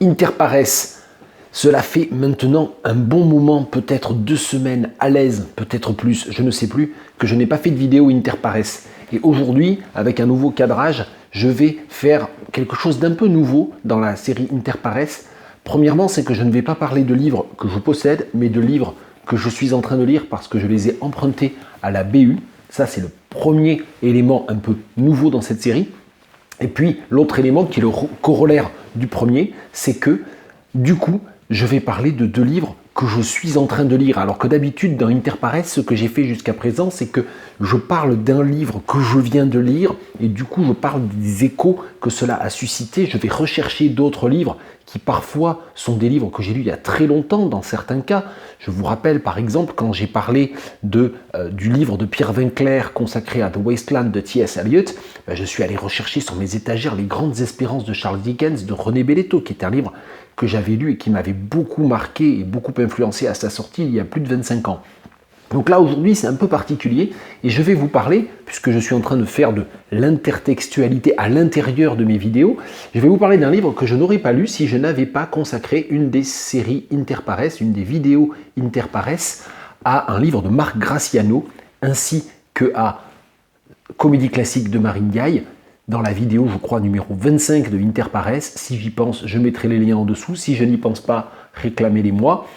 Interpares, cela fait maintenant un bon moment, peut-être 2 semaines à l'aise, peut-être plus, je ne sais plus, que je n'ai pas fait de vidéo Interpares. Et aujourd'hui, avec un nouveau cadrage, je vais faire quelque chose d'un peu nouveau dans la série Interpares. Premièrement, c'est que je ne vais pas parler de livres que je possède, mais de livres que je suis en train de lire parce que je les ai empruntés à la BU. Ça, c'est le premier élément un peu nouveau dans cette série. Et puis, l'autre élément qui est le corollaire du premier, c'est que, du coup, je vais parler de 2 livres que je suis en train de lire. Alors que d'habitude, dans Interpares, ce que j'ai fait jusqu'à présent, c'est que je parle d'un livre que je viens de lire et du coup, je parle des échos que cela a suscité. Je vais rechercher d'autres livres qui parfois sont des livres que j'ai lus il y a très longtemps dans certains cas. Je vous rappelle par exemple quand j'ai parlé du livre de Pierre Vinclair consacré à The Wasteland de T.S. Eliot, je suis allé rechercher sur mes étagères Les Grandes Espérances de Charles Dickens de René Belletto, qui est un livre que j'avais lu et qui m'avait beaucoup marqué et beaucoup influencé à sa sortie il y a plus de 25 ans. Donc là, aujourd'hui, c'est un peu particulier et je vais vous parler, puisque je suis en train de faire de l'intertextualité à l'intérieur de mes vidéos, je vais vous parler d'un livre que je n'aurais pas lu si je n'avais pas consacré une des séries Interpares, une des vidéos Interpares, à un livre de Marc Graciano, ainsi que à Comédie classique de Marine Gaille, dans la vidéo, je crois, numéro 25 de Interpares. Si j'y pense, je mettrai les liens en dessous. Si je n'y pense pas, réclamez-les-moi.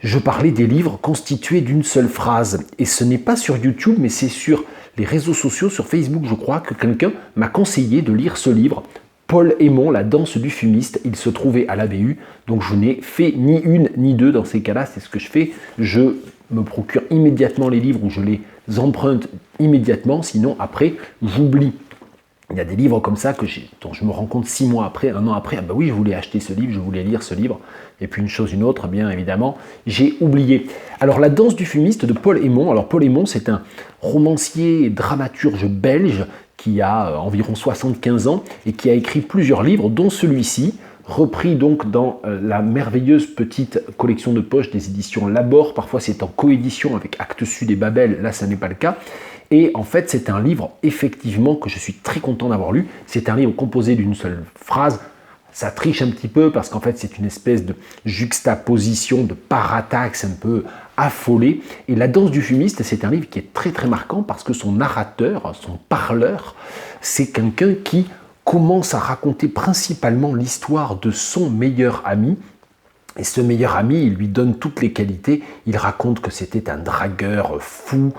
Je parlais des livres constitués d'une seule phrase. Et ce n'est pas sur YouTube, mais c'est sur les réseaux sociaux, sur Facebook, je crois, que quelqu'un m'a conseillé de lire ce livre. Paul Hémon, La danse du fumiste. Il se trouvait à la BU, donc je n'ai fait ni une ni deux dans ces cas-là. C'est ce que je fais. Je me procure immédiatement les livres ou je les emprunte immédiatement. Sinon, après, j'oublie. Il y a des livres comme ça dont je me rends compte 6 mois après, 1 an après, ah ben oui, je voulais acheter ce livre, je voulais lire ce livre, et puis une chose, une autre, bien évidemment, j'ai oublié. Alors, La danse du fumiste de Paul Hémon. Alors, Paul Hémon, c'est un romancier et dramaturge belge qui a environ 75 ans et qui a écrit plusieurs livres, dont celui-ci, repris donc dans la merveilleuse petite collection de poche des éditions Labor. Parfois, c'est en coédition avec Actes Sud et Babel, là, ça n'est pas le cas. Et en fait, c'est un livre, effectivement, que je suis très content d'avoir lu. C'est un livre composé d'une seule phrase. Ça triche un petit peu parce qu'en fait, c'est une espèce de juxtaposition, de parataxe un peu affolée. Et La danse du fumiste, c'est un livre qui est très très marquant parce que son narrateur, son parleur, c'est quelqu'un qui commence à raconter principalement l'histoire de son meilleur ami. Et ce meilleur ami, il lui donne toutes les qualités. Il raconte que c'était un dragueur fou,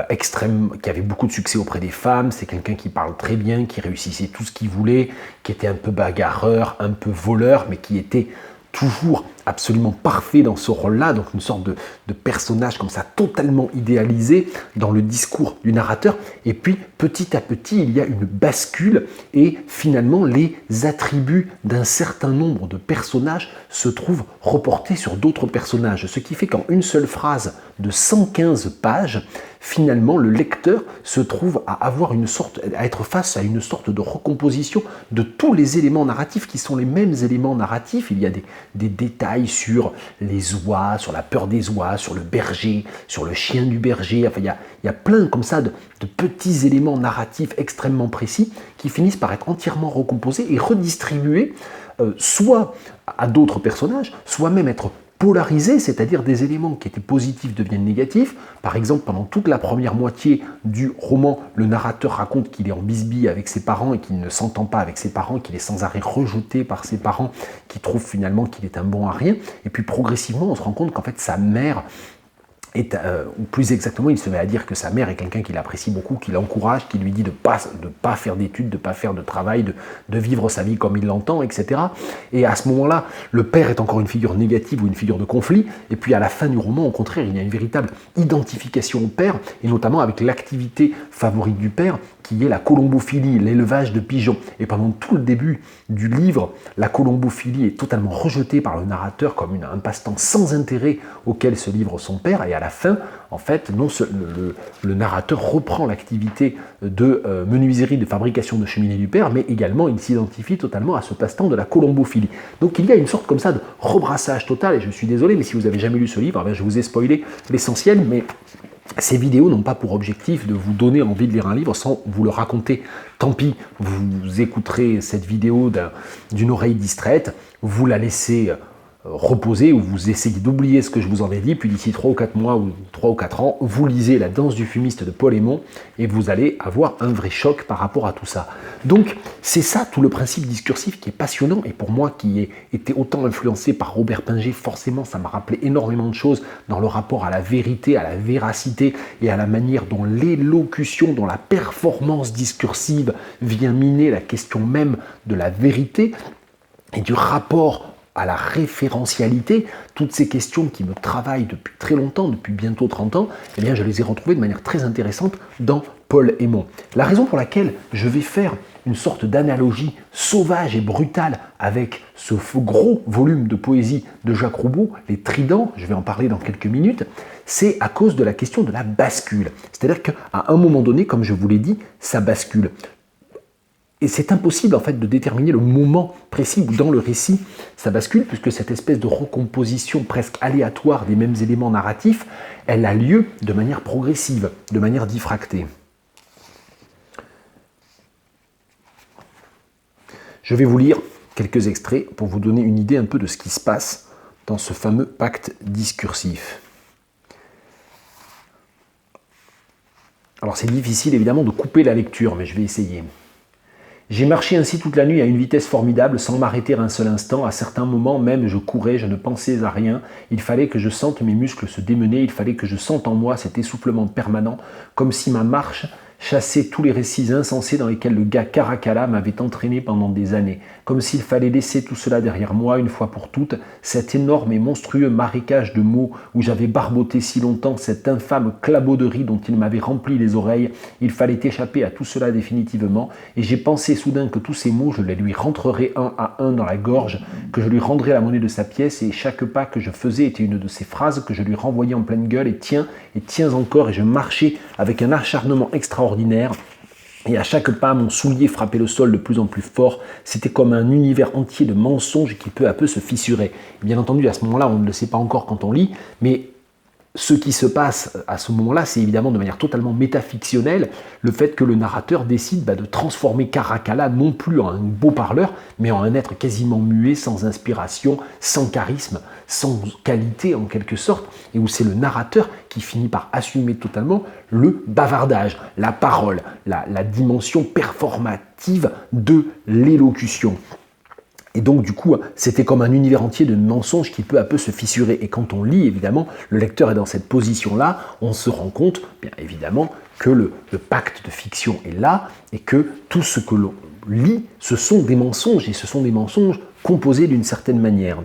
extrême, qui avait beaucoup de succès auprès des femmes. C'est quelqu'un qui parle très bien, qui réussissait tout ce qu'il voulait, qui était un peu bagarreur, un peu voleur, mais qui était toujours absolument parfait dans ce rôle-là, donc une sorte de personnage comme ça, totalement idéalisé dans le discours du narrateur. Et puis, petit à petit, il y a une bascule et finalement, les attributs d'un certain nombre de personnages se trouvent reportés sur d'autres personnages. Ce qui fait qu'en une seule phrase de 115 pages, finalement, le lecteur se trouve à être face à une sorte de recomposition de tous les éléments narratifs qui sont les mêmes éléments narratifs. Il y a des détails sur les oies, sur la peur des oies, sur le berger, sur le chien du berger. Enfin, il y a plein comme ça de petits éléments narratifs extrêmement précis qui finissent par être entièrement recomposés et redistribués soit à d'autres personnages, soit même être polarisés, c'est-à-dire des éléments qui étaient positifs deviennent négatifs. Par exemple, pendant toute la première moitié du roman, le narrateur raconte qu'il est en bisbille avec ses parents et qu'il ne s'entend pas avec ses parents, qu'il est sans arrêt rejeté par ses parents, qui trouvent finalement qu'il est un bon à rien. Et puis progressivement, on se rend compte qu'en fait, sa mère ou plus exactement, il se met à dire que sa mère est quelqu'un qu'il apprécie beaucoup, qui l'encourage, qui lui dit de pas faire d'études, de pas faire de travail, de vivre sa vie comme il l'entend, etc. Et à ce moment-là, le père est encore une figure négative ou une figure de conflit. Et puis à la fin du roman, au contraire, il y a une véritable identification au père, et notamment avec l'activité favorite du père, qui est la colombophilie, l'élevage de pigeons. Et pendant tout le début du livre, la colombophilie est totalement rejetée par le narrateur comme un passe-temps sans intérêt auquel se livre son père. Et à la fin, en fait, le narrateur reprend l'activité de menuiserie, de fabrication de cheminée du père, mais également il s'identifie totalement à ce passe-temps de la colombophilie. Donc il y a une sorte comme ça de rebrassage total, et je suis désolé, mais si vous n'avez jamais lu ce livre, je vous ai spoilé l'essentiel, mais Ces vidéos n'ont pas pour objectif de vous donner envie de lire un livre sans vous le raconter. Tant pis, vous écouterez cette vidéo d'une oreille distraite, vous la laissez reposer ou vous essayez d'oublier ce que je vous en ai dit, puis d'ici 3 ou 4 mois ou 3 ou 4 ans, vous lisez La danse du fumiste de Paul Émon et vous allez avoir un vrai choc par rapport à tout ça. Donc c'est ça tout le principe discursif qui est passionnant, et pour moi qui ai été autant influencé par Robert Pinger, forcément ça m'a rappelé énormément de choses dans le rapport à la vérité, à la véracité et à la manière dont l'élocution, dont la performance discursive vient miner la question même de la vérité et du rapport à la référentialité. Toutes ces questions qui me travaillent depuis très longtemps, depuis bientôt 30 ans, eh bien je les ai retrouvées de manière très intéressante dans Paul Émon. La raison pour laquelle je vais faire une sorte d'analogie sauvage et brutale avec ce gros volume de poésie de Jacques Roubaud, Les Tridents, je vais en parler dans quelques minutes, c'est à cause de la question de la bascule. C'est-à-dire qu'à un moment donné, comme je vous l'ai dit, ça bascule. Et c'est impossible en fait de déterminer le moment précis où dans le récit ça bascule, puisque cette espèce de recomposition presque aléatoire des mêmes éléments narratifs, elle a lieu de manière progressive, de manière diffractée. Je vais vous lire quelques extraits pour vous donner une idée un peu de ce qui se passe dans ce fameux pacte discursif. Alors c'est difficile évidemment de couper la lecture, mais je vais essayer. J'ai marché ainsi toute la nuit à une vitesse formidable, sans m'arrêter un seul instant. À certains moments même, je courais, je ne pensais à rien. Il fallait que je sente mes muscles se démener, il fallait que je sente en moi cet essoufflement permanent, comme si ma marche chassait tous les récits insensés dans lesquels le gars Caracalla m'avait entraîné pendant des années. Comme s'il fallait laisser tout cela derrière moi, une fois pour toutes, cet énorme et monstrueux marécage de mots où j'avais barboté si longtemps, cet infâme clabauderie dont il m'avait rempli les oreilles. Il fallait échapper à tout cela définitivement, et j'ai pensé soudain que tous ces mots, je les lui rentrerais un à un dans la gorge, que je lui rendrais la monnaie de sa pièce, et chaque pas que je faisais était une de ces phrases que je lui renvoyais en pleine gueule, et tiens encore, et je marchais avec un acharnement extraordinaire, et à chaque pas, mon soulier frappait le sol de plus en plus fort. C'était comme un univers entier de mensonges qui peu à peu se fissurait. Bien entendu, à ce moment-là, on ne le sait pas encore quand on lit, mais ce qui se passe à ce moment-là, c'est évidemment de manière totalement métafictionnelle le fait que le narrateur décide de transformer Caracalla non plus en un beau parleur, mais en un être quasiment muet, sans inspiration, sans charisme, sans qualité en quelque sorte, et où c'est le narrateur qui finit par assumer totalement le bavardage, la parole, la dimension performative de l'élocution. Et donc, du coup, c'était comme un univers entier de mensonges qui peu à peu se fissurait. Et quand on lit, évidemment, le lecteur est dans cette position-là, on se rend compte, bien évidemment, que le pacte de fiction est là et que tout ce que l'on lit, ce sont des mensonges, et ce sont des mensonges composés d'une certaine manière.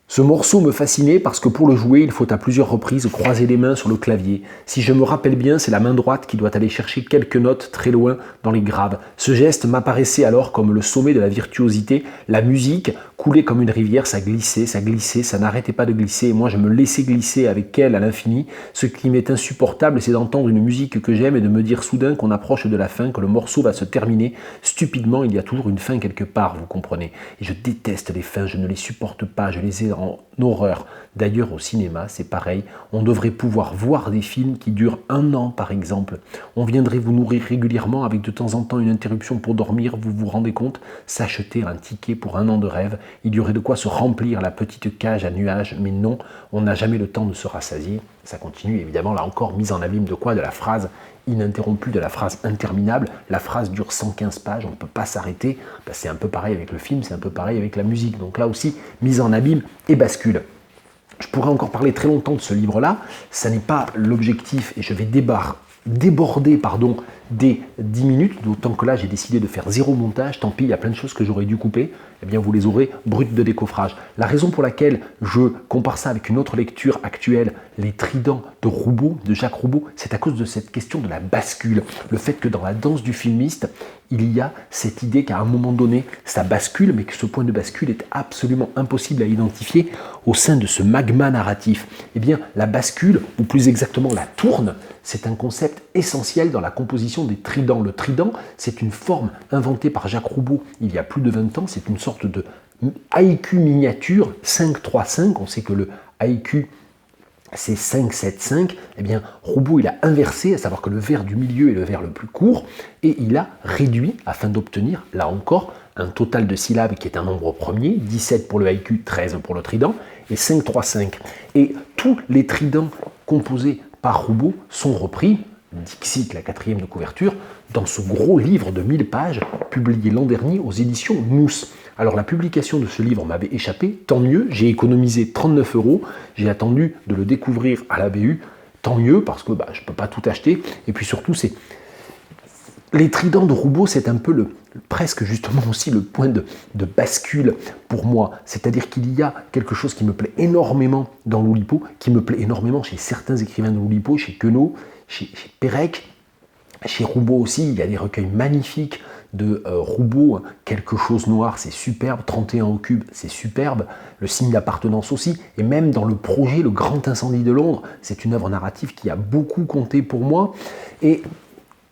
Ce morceau me fascinait parce que pour le jouer, il faut à plusieurs reprises croiser les mains sur le clavier. Si je me rappelle bien, c'est la main droite qui doit aller chercher quelques notes très loin dans les graves. Ce geste m'apparaissait alors comme le sommet de la virtuosité. La musique coulait comme une rivière, ça glissait, ça n'arrêtait pas de glisser. Et moi, je me laissais glisser avec elle à l'infini. Ce qui m'est insupportable, c'est d'entendre une musique que j'aime et de me dire soudain qu'on approche de la fin, que le morceau va se terminer. Stupidement, il y a toujours une fin quelque part, vous comprenez. Et je déteste les fins, je ne les supporte pas, je les ai en horreur. D'ailleurs, au cinéma, c'est pareil. On devrait pouvoir voir des films qui durent 1 an, par exemple. On viendrait vous nourrir régulièrement avec de temps en temps une interruption pour dormir. Vous vous rendez compte? S'acheter un ticket pour 1 an de rêve. Il y aurait de quoi se remplir la petite cage à nuages. Mais non, on n'a jamais le temps de se rassasier. Ça continue, évidemment, là encore, mise en abîme de quoi? De la phrase ininterrompue, de la phrase interminable. La phrase dure 115 pages, on ne peut pas s'arrêter. C'est un peu pareil avec le film, c'est un peu pareil avec la musique. Donc là aussi, mise en abîme et bascule. Je pourrais encore parler très longtemps de ce livre-là, ça n'est pas l'objectif, et je vais déborder des 10 minutes, d'autant que là j'ai décidé de faire 0 montage, tant pis, il y a plein de choses que j'aurais dû couper, eh bien vous les aurez brutes de décoffrage. La raison pour laquelle je compare ça avec une autre lecture actuelle, Les Tridents de Roubaud, de Jacques Roubaud, c'est à cause de cette question de la bascule, le fait que dans la danse du filmiste, il y a cette idée qu'à un moment donné, ça bascule, mais que ce point de bascule est absolument impossible à identifier au sein de ce magma narratif. Eh bien, la bascule, ou plus exactement la tourne, c'est un concept essentiel dans la composition des tridents. Le trident, c'est une forme inventée par Jacques Roubaud il y a plus de 20 ans, c'est une sorte de IQ miniature 5-3-5, on sait que le IQ c'est 5-7-5, eh bien Roubaud il a inversé, à savoir que le vers du milieu est le vers le plus court, et il a réduit afin d'obtenir, là encore, un total de syllabes qui est un nombre premier, 17 pour le IQ, 13 pour le trident, et 5-3-5. Et tous les tridents composés par Roubaud sont repris, Dixit, la 4e de couverture, dans ce gros livre de 1000 pages, publié l'an dernier aux éditions Nous. Alors la publication de ce livre m'avait échappé, tant mieux, j'ai économisé 39 €, j'ai attendu de le découvrir à la BU, tant mieux, parce que je ne peux pas tout acheter, et puis surtout, les tridents de Roubaud, c'est un peu presque justement aussi le point de bascule pour moi, c'est-à-dire qu'il y a quelque chose qui me plaît énormément dans l'Oulipo, qui me plaît énormément chez certains écrivains de l'Oulipo, chez Queneau, chez Pérec, chez Roubaud aussi, il y a des recueils magnifiques de Roubaud, Quelque chose noir, c'est superbe, 31 au cube, c'est superbe, Le signe d'appartenance aussi, et même dans le projet Le Grand Incendie de Londres, c'est une œuvre narrative qui a beaucoup compté pour moi. Et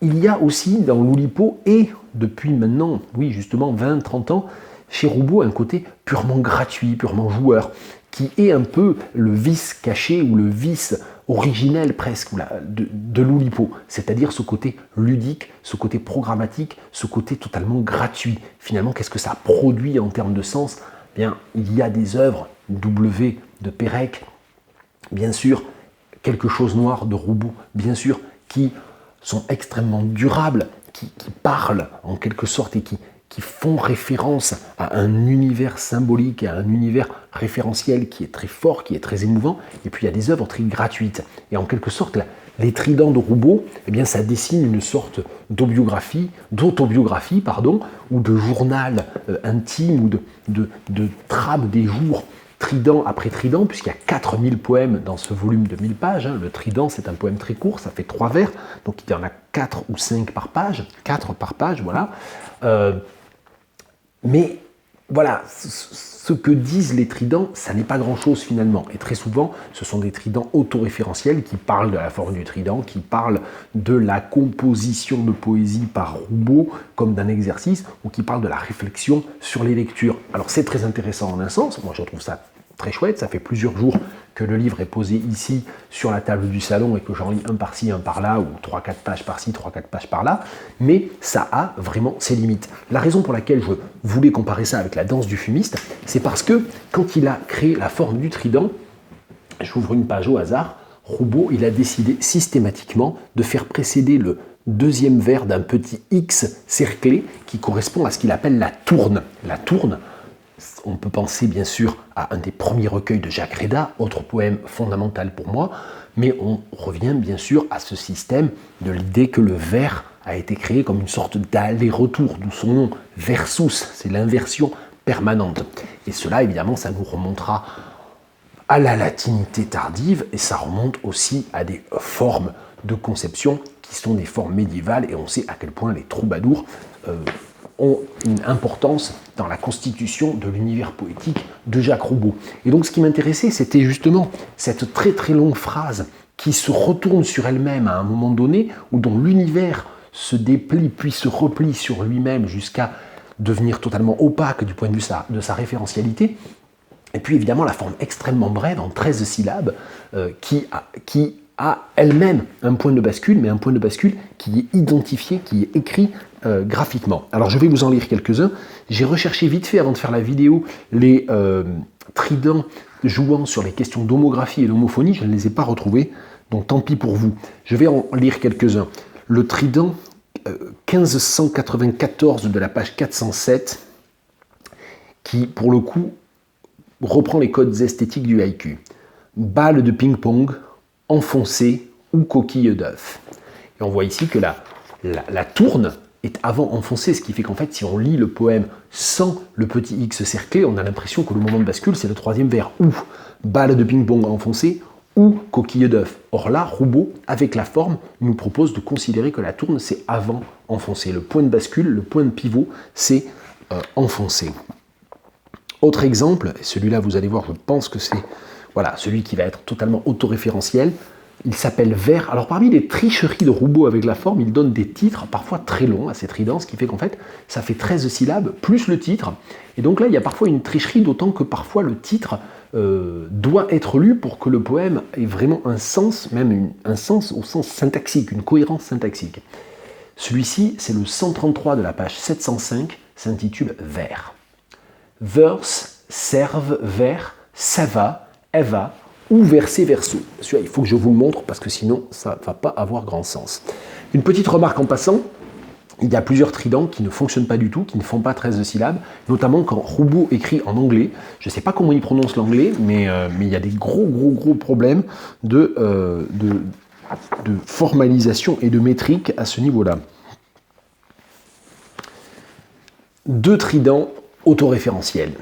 il y a aussi dans l'Oulipo, et depuis maintenant, oui justement 20-30 ans, chez Roubaud un côté purement gratuit, purement joueur, qui est un peu le vice caché ou le vice originel presque de l'Oulipo, c'est-à-dire ce côté ludique, ce côté programmatique, ce côté totalement gratuit. Finalement, qu'est-ce que ça produit en termes de sens? Bien, il y a des œuvres W de Pérec, bien sûr, Quelque chose noir de Roubaud, bien sûr, qui sont extrêmement durables, qui parlent en quelque sorte et qui font référence à un univers symbolique, à un univers référentiel qui est très fort, qui est très émouvant, et puis il y a des œuvres très gratuites. Et en quelque sorte, les tridents de Roubaud, eh bien, ça dessine une sorte d'autobiographie, ou de journal intime, ou de trame des jours, trident après trident, puisqu'il y a 4000 poèmes dans ce volume de 1000 pages. Le trident, c'est un poème très court, ça fait 3 vers, donc il y en a 4 ou 5 par page, 4 par page, voilà. Mais voilà, ce que disent les tridents, ça n'est pas grand-chose finalement. Et très souvent, ce sont des tridents autoréférentiels qui parlent de la forme du trident, qui parlent de la composition de poésie par Roubaud comme d'un exercice, ou qui parlent de la réflexion sur les lectures. Alors c'est très intéressant en un sens, moi je trouve ça très chouette, ça fait plusieurs jours que le livre est posé ici sur la table du salon et que j'en lis un par-ci, un par-là, ou 3-4 pages par-ci, 3-4 pages par-là, mais ça a vraiment ses limites. La raison pour laquelle je voulais comparer ça avec la danse du fumiste, c'est parce que quand il a créé la forme du trident, j'ouvre une page au hasard, Roubaud, il a décidé systématiquement de faire précéder le deuxième vers d'un petit X cerclé qui correspond à ce qu'il appelle la tourne. La tourne, on peut penser bien sûr à un des premiers recueils de Jacques Réda, autre poème fondamental pour moi, mais on revient bien sûr à ce système de l'idée que le vers a été créé comme une sorte d'aller-retour, d'où son nom, versus, c'est l'inversion permanente. Et cela, évidemment, ça nous remontera à la latinité tardive, et ça remonte aussi à des formes de conception qui sont des formes médiévales, et on sait à quel point les troubadours ont une importance dans la constitution de l'univers poétique de Jacques Roubaud. Et donc ce qui m'intéressait, c'était justement cette très très longue phrase qui se retourne sur elle-même à un moment donné, ou dont l'univers se déplie puis se replie sur lui-même jusqu'à devenir totalement opaque du point de vue de sa référentialité. Et puis évidemment la forme extrêmement brève, en 13 syllabes, qui a elle-même un point de bascule, mais un point de bascule qui est identifié, qui est écrit graphiquement. Alors je vais vous en lire quelques-uns. J'ai recherché vite fait avant de faire la vidéo les tridents jouant sur les questions d'homographie et d'homophonie, je ne les ai pas retrouvés, donc tant pis pour vous. Je vais en lire quelques-uns. Le trident 1594 de la page 407, qui pour le coup reprend les codes esthétiques du haïku. Balle de ping-pong, enfoncée ou coquille d'œuf. Et on voit ici que la tourne est avant enfoncée, ce qui fait qu'en fait, si on lit le poème sans le petit X cerclé, on a l'impression que le moment de bascule, c'est le troisième vers, ou balle de ping-pong enfoncée, ou coquille d'œuf. Or là, Roubaud, avec la forme, nous propose de considérer que la tourne, c'est avant enfoncé. Le point de bascule, le point de pivot, c'est enfoncé. Autre exemple, et celui-là, vous allez voir, je pense que c'est celui qui va être totalement autoréférentiel, Il s'appelle Vert. Alors parmi les tricheries de Roubaud avec la forme, il donne des titres parfois très longs à ces tridents, ce qui fait qu'en fait, ça fait 13 syllabes plus le titre. Et donc là, il y a parfois une tricherie, d'autant que parfois le titre doit être lu pour que le poème ait vraiment un sens, même un sens au sens syntaxique, une cohérence syntaxique. Celui-ci, c'est le 133 de la page 705, s'intitule Vers. Verse, serve, vers, ça va, eva, ou verset, verso. Celui-là, il faut que je vous le montre parce que sinon, ça ne va pas avoir grand sens. Une petite remarque en passant, il y a plusieurs tridents qui ne fonctionnent pas du tout, qui ne font pas 13 syllabes, notamment quand Roubaud écrit en anglais. Je ne sais pas comment il prononce l'anglais, mais il y a des gros problèmes de formalisation et de métrique à ce niveau-là. Deux tridents autoréférentiels,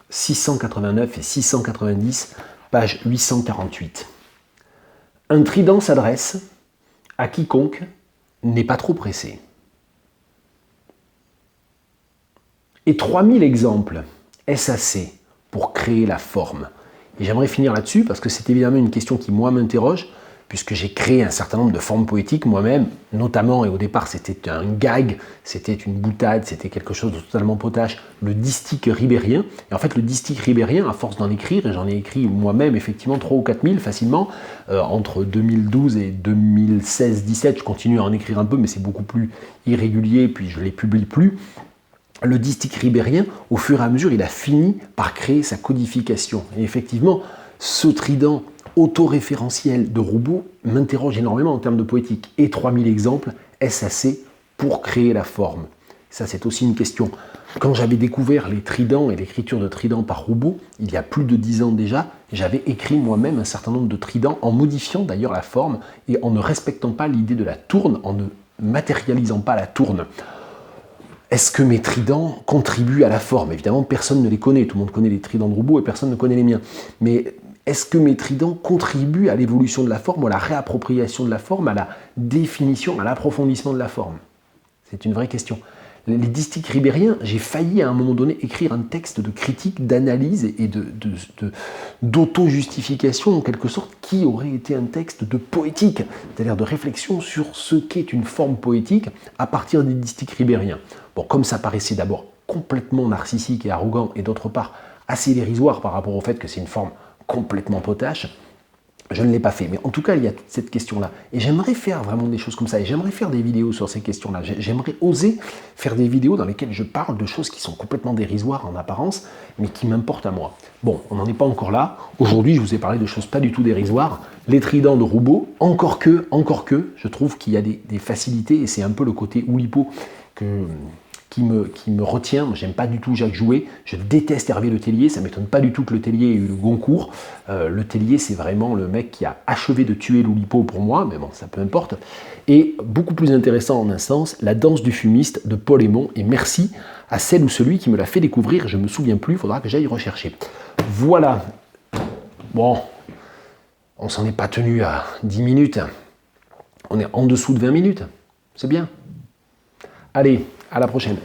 689 et 690, page 848. Un trident s'adresse à quiconque n'est pas trop pressé. Et 3000 exemples, est-ce assez pour créer la forme? Et j'aimerais finir là-dessus parce que c'est évidemment une question qui, moi, m'interroge, puisque j'ai créé un certain nombre de formes poétiques moi-même, notamment, et au départ c'était un gag, c'était une boutade, c'était quelque chose de totalement potache, le distique ribérien. Et en fait, le distique ribérien, à force d'en écrire, et j'en ai écrit moi-même effectivement 3 ou 4 000 facilement, entre 2012 et 2016-17, je continue à en écrire un peu, mais c'est beaucoup plus irrégulier, puis je ne les publie plus. Le distique ribérien, au fur et à mesure, il a fini par créer sa codification. Et effectivement, ce trident autoréférentiel de Roubaud m'interroge énormément en termes de poétique. Et 3000 exemples, est-ce assez pour créer la forme? Ça, c'est aussi une question. Quand j'avais découvert les tridents et l'écriture de tridents par Roubaud, il y a plus de 10 ans déjà, j'avais écrit moi-même un certain nombre de tridents, en modifiant d'ailleurs la forme et en ne respectant pas l'idée de la tourne, en ne matérialisant pas la tourne. Est-ce que mes tridents contribuent à la forme? Évidemment, personne ne les connaît. Tout le monde connaît les tridents de Roubaud et personne ne connaît les miens. Mais est-ce que mes tridents contribuent à l'évolution de la forme, à la réappropriation de la forme, à la définition, à l'approfondissement de la forme? C'est une vraie question. Les distiques ribériens, j'ai failli à un moment donné écrire un texte de critique, d'analyse et d'auto-justification en quelque sorte, qui aurait été un texte de poétique, c'est-à-dire de réflexion sur ce qu'est une forme poétique à partir des distiques ribériens. Bon, comme ça paraissait d'abord complètement narcissique et arrogant, et d'autre part assez dérisoire par rapport au fait que c'est une forme complètement potache, je ne l'ai pas fait. Mais en tout cas, il y a toute cette question-là. Et j'aimerais faire vraiment des choses comme ça. Et j'aimerais faire des vidéos sur ces questions-là. J'aimerais oser faire des vidéos dans lesquelles je parle de choses qui sont complètement dérisoires en apparence, mais qui m'importent à moi. Bon, on n'en est pas encore là. Aujourd'hui, je vous ai parlé de choses pas du tout dérisoires. Les tridents de Roubaud, encore que, je trouve qu'il y a des facilités, et c'est un peu le côté Oulipo qui me retient. Moi, j'aime pas du tout Jacques Jouet, je déteste Hervé Le Tellier, ça m'étonne pas du tout que Le Tellier ait eu le Goncourt. Le Tellier, c'est vraiment le mec qui a achevé de tuer l'Oulipo pour moi, mais bon, ça peu importe. Et beaucoup plus intéressant en un sens, La danse du fumiste de Paul Aymon, et merci à celle ou celui qui me l'a fait découvrir, je me souviens plus, il faudra que j'aille rechercher. Voilà. Bon, on s'en est pas tenu à 10 minutes, on est en dessous de 20 minutes, c'est bien. Allez, à la prochaine.